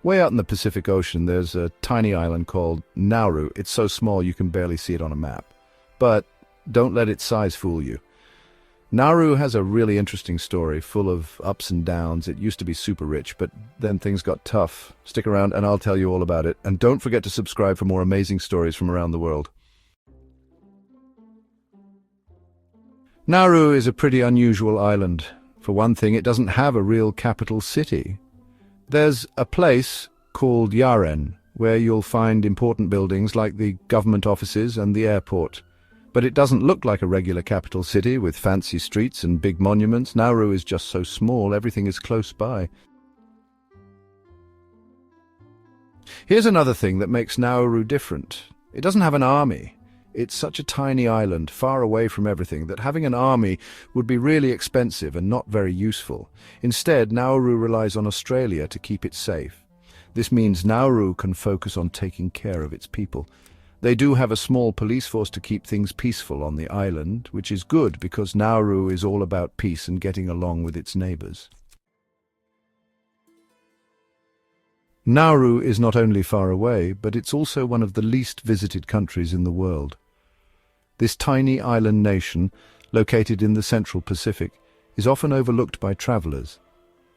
Way out in the Pacific Ocean, there's a tiny island called Nauru. It's so small you can barely see it on a map. But don't let its size fool you. Nauru has a really interesting story, full of ups and downs. It used to be super rich, but then things got tough. Stick around and I'll tell you all about it. And don't forget to subscribe for more amazing stories from around the world. Nauru is a pretty unusual island. For one thing, it doesn't have a real capital city. There's a place called Yaren, where you'll find important buildings like the government offices and the airport. But it doesn't look like a regular capital city with fancy streets and big monuments. Nauru is just so small, everything is close by. Here's another thing that makes Nauru different. It doesn't have an army. It's such a tiny island, far away from everything, that having an army would be really expensive and not very useful. Instead, Nauru relies on Australia to keep it safe. This means Nauru can focus on taking care of its people. They do have a small police force to keep things peaceful on the island, which is good because Nauru is all about peace and getting along with its neighbours. Nauru is not only far away, but it's also one of the least visited countries in the world. This tiny island nation, located in the central Pacific, is often overlooked by travellers.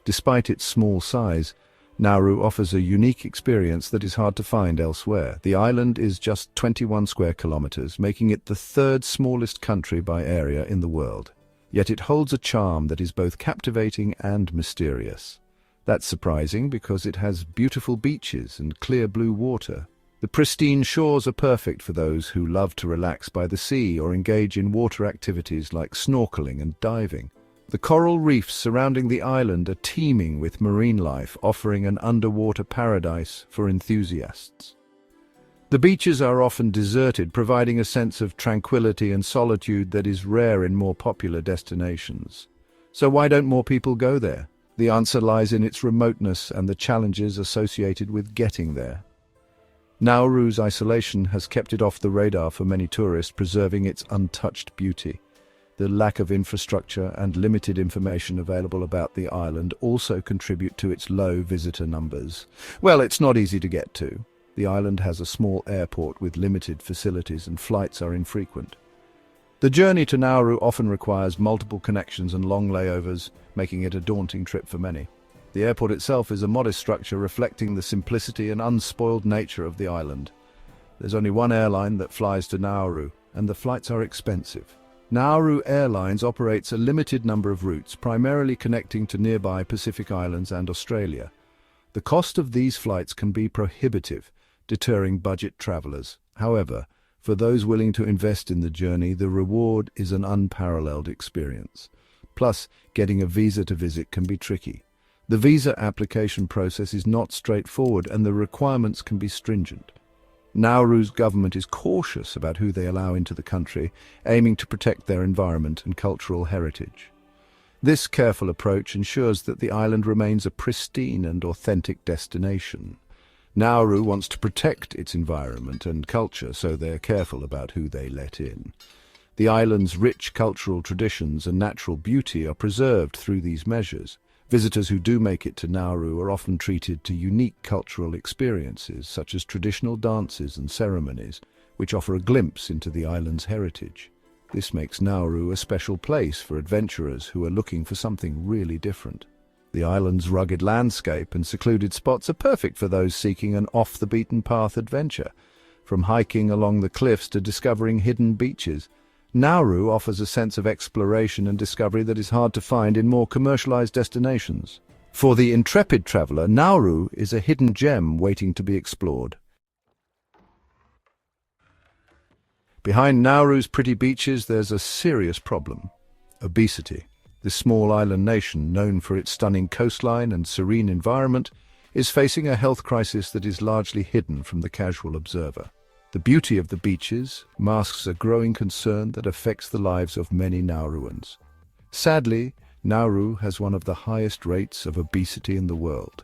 Despite its small size, Nauru offers a unique experience that is hard to find elsewhere. The island is just 21 square kilometers, making it the third smallest country by area in the world. Yet it holds a charm that is both captivating and mysterious. That's surprising because it has beautiful beaches and clear blue water. The pristine shores are perfect for those who love to relax by the sea or engage in water activities like snorkeling and diving. The coral reefs surrounding the island are teeming with marine life, offering an underwater paradise for enthusiasts. The beaches are often deserted, providing a sense of tranquility and solitude that is rare in more popular destinations. So why don't more people go there? The answer lies in its remoteness and the challenges associated with getting there. Nauru's isolation has kept it off the radar for many tourists, preserving its untouched beauty. The lack of infrastructure and limited information available about the island also contribute to its low visitor numbers. Well, it's not easy to get to. The island has a small airport with limited facilities and flights are infrequent. The journey to Nauru often requires multiple connections and long layovers, making it a daunting trip for many. The airport itself is a modest structure reflecting the simplicity and unspoiled nature of the island. There's only one airline that flies to Nauru, and the flights are expensive. Nauru Airlines operates a limited number of routes, primarily connecting to nearby Pacific Islands and Australia. The cost of these flights can be prohibitive, deterring budget travellers. However, for those willing to invest in the journey, the reward is an unparalleled experience. Plus, getting a visa to visit can be tricky. The visa application process is not straightforward and the requirements can be stringent. Nauru's government is cautious about who they allow into the country, aiming to protect their environment and cultural heritage. This careful approach ensures that the island remains a pristine and authentic destination. Nauru wants to protect its environment and culture, so they're careful about who they let in. The island's rich cultural traditions and natural beauty are preserved through these measures. Visitors who do make it to Nauru are often treated to unique cultural experiences, such as traditional dances and ceremonies, which offer a glimpse into the island's heritage. This makes Nauru a special place for adventurers who are looking for something really different. The island's rugged landscape and secluded spots are perfect for those seeking an off-the-beaten-path adventure. From hiking along the cliffs to discovering hidden beaches, Nauru offers a sense of exploration and discovery that is hard to find in more commercialized destinations. For the intrepid traveler, Nauru is a hidden gem waiting to be explored. Behind Nauru's pretty beaches, there's a serious problem: obesity. This small island nation, known for its stunning coastline and serene environment, is facing a health crisis that is largely hidden from the casual observer. The beauty of the beaches masks a growing concern that affects the lives of many Nauruans. Sadly, Nauru has one of the highest rates of obesity in the world.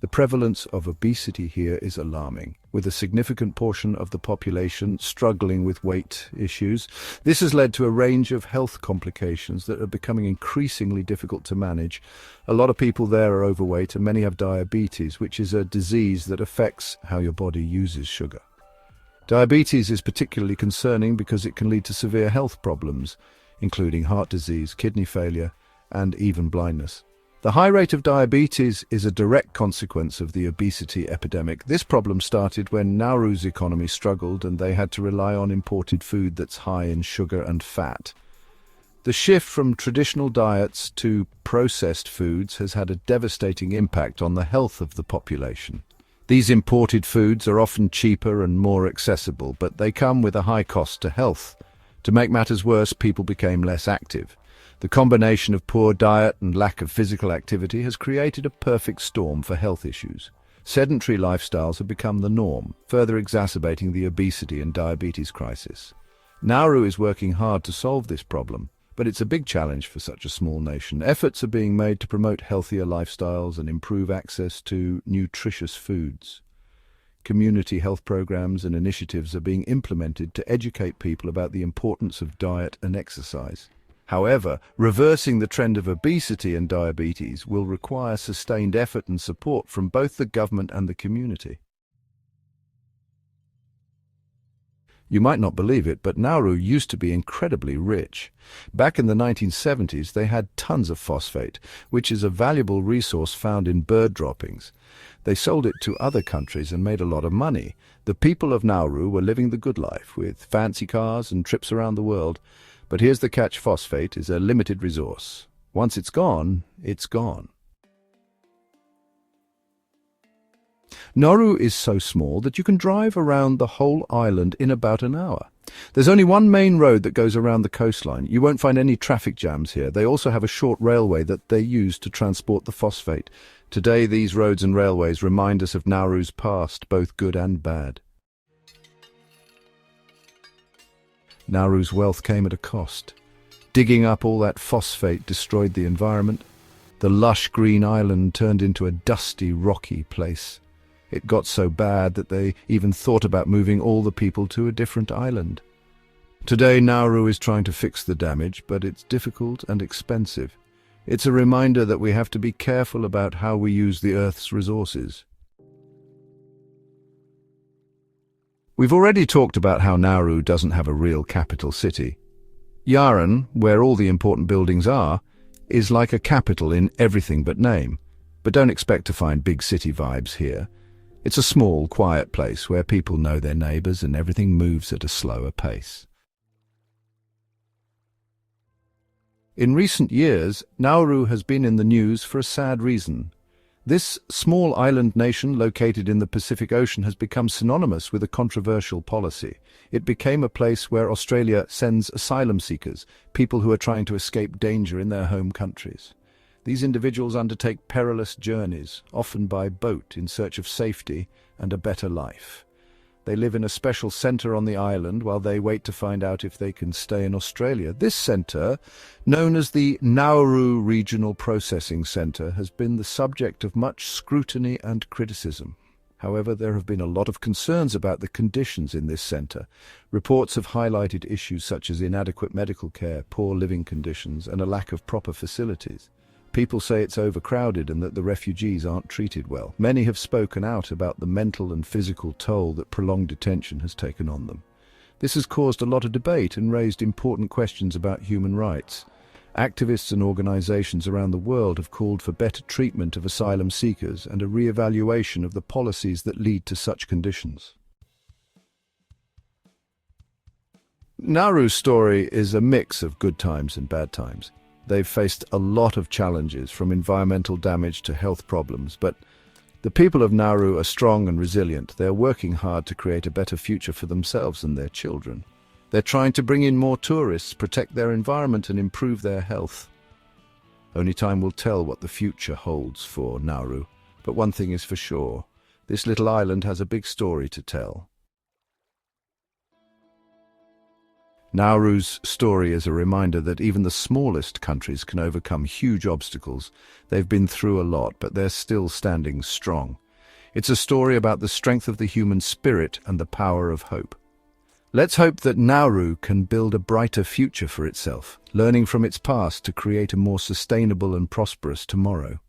The prevalence of obesity here is alarming, with a significant portion of the population struggling with weight issues. This has led to a range of health complications that are becoming increasingly difficult to manage. A lot of people there are overweight, and many have diabetes, which is a disease that affects how your body uses sugar. Diabetes is particularly concerning because it can lead to severe health problems, including heart disease, kidney failure, and even blindness. The high rate of diabetes is a direct consequence of the obesity epidemic. This problem started when Nauru's economy struggled and they had to rely on imported food that's high in sugar and fat. The shift from traditional diets to processed foods has had a devastating impact on the health of the population. These imported foods are often cheaper and more accessible, but they come with a high cost to health. To make matters worse, people became less active. The combination of poor diet and lack of physical activity has created a perfect storm for health issues. Sedentary lifestyles have become the norm, further exacerbating the obesity and diabetes crisis. Nauru is working hard to solve this problem, but it's a big challenge for such a small nation. Efforts are being made to promote healthier lifestyles and improve access to nutritious foods. Community health programs and initiatives are being implemented to educate people about the importance of diet and exercise. However, reversing the trend of obesity and diabetes will require sustained effort and support from both the government and the community. You might not believe it, but Nauru used to be incredibly rich. Back in the 1970s, they had tons of phosphate, which is a valuable resource found in bird droppings. They sold it to other countries and made a lot of money. The people of Nauru were living the good life, with fancy cars and trips around the world. But here's the catch: phosphate is a limited resource. Once it's gone, it's gone. Nauru is so small that you can drive around the whole island in about an hour. There's only one main road that goes around the coastline. You won't find any traffic jams here. They also have a short railway that they use to transport the phosphate. Today, these roads and railways remind us of Nauru's past, both good and bad. Nauru's wealth came at a cost. Digging up all that phosphate destroyed the environment. The lush green island turned into a dusty, rocky place. It got so bad that they even thought about moving all the people to a different island. Today, Nauru is trying to fix the damage, but it's difficult and expensive. It's a reminder that we have to be careful about how we use the Earth's resources. We've already talked about how Nauru doesn't have a real capital city. Yaren, where all the important buildings are, is like a capital in everything but name. But don't expect to find big city vibes here. It's a small, quiet place where people know their neighbours and everything moves at a slower pace. In recent years, Nauru has been in the news for a sad reason. This small island nation located in the Pacific Ocean has become synonymous with a controversial policy. It became a place where Australia sends asylum seekers, people who are trying to escape danger in their home countries. These individuals undertake perilous journeys, often by boat, in search of safety and a better life. They live in a special centre on the island while they wait to find out if they can stay in Australia. This centre, known as the Nauru Regional Processing Centre, has been the subject of much scrutiny and criticism. However, there have been a lot of concerns about the conditions in this centre. Reports have highlighted issues such as inadequate medical care, poor living conditions, and a lack of proper facilities. People say it's overcrowded and that the refugees aren't treated well. Many have spoken out about the mental and physical toll that prolonged detention has taken on them. This has caused a lot of debate and raised important questions about human rights. Activists and organisations around the world have called for better treatment of asylum seekers and a re-evaluation of the policies that lead to such conditions. Nauru's story is a mix of good times and bad times. They've faced a lot of challenges, from environmental damage to health problems, but the people of Nauru are strong and resilient. They're working hard to create a better future for themselves and their children. They're trying to bring in more tourists, protect their environment and improve their health. Only time will tell what the future holds for Nauru, but one thing is for sure: this little island has a big story to tell. Nauru's story is a reminder that even the smallest countries can overcome huge obstacles. They've been through a lot, but they're still standing strong. It's a story about the strength of the human spirit and the power of hope. Let's hope that Nauru can build a brighter future for itself, learning from its past to create a more sustainable and prosperous tomorrow.